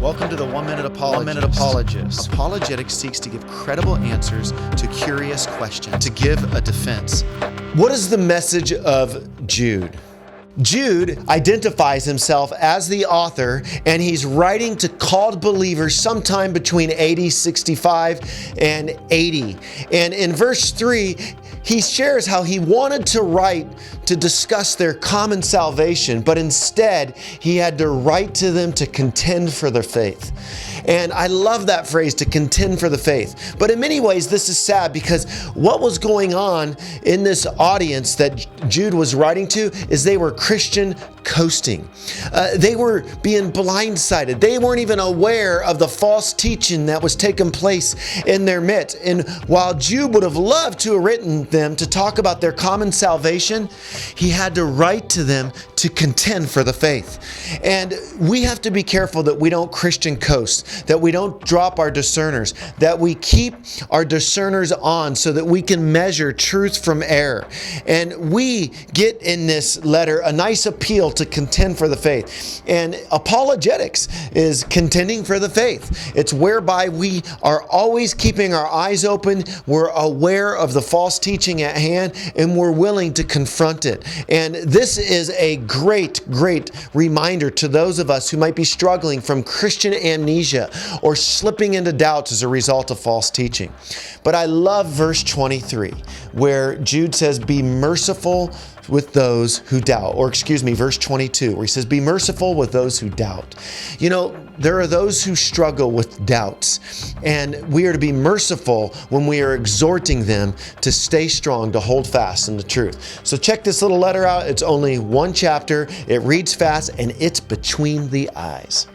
Welcome to the 1 Minute Apologist. 1 Minute Apologist. Apologetics seeks to give credible answers to curious questions, to give a defense. What is the message of Jude? Jude identifies himself as the author, and he's writing to called believers sometime between AD 65 and 80. And in verse 3, he shares how he wanted to write to discuss their common salvation, but instead he had to write to them to contend for their faith. And I love that phrase, to contend for the faith. But in many ways, this is sad because what was going on in this audience that Jude was writing to is they were Christian coasting. They were being blindsided. They weren't even aware of the false teaching that was taking place in their midst. And while Jude would have loved to have written them to talk about their common salvation, he had to write to them to contend for the faith. And we have to be careful that we don't Christian coast, that we don't drop our discerners, that we keep our discerners on so that we can measure truth from error. And we get in this letter a nice appeal to contend for the faith. And apologetics is contending for the faith. It's whereby we are always keeping our eyes open, we're aware of the false teaching at hand, and we're willing to confront it. And this is a great reminder to those of us who might be struggling from Christian amnesia or slipping into doubts as a result of false teaching. But I love verse 23, where Jude says, be merciful with those who doubt. Or verse 22, where he says, be merciful with those who doubt. You know, there are those who struggle with doubts, and we are to be merciful when we are exhorting them to stay strong, to hold fast in the truth. So check this little letter out. It's only one chapter. It reads fast, and it's between the eyes.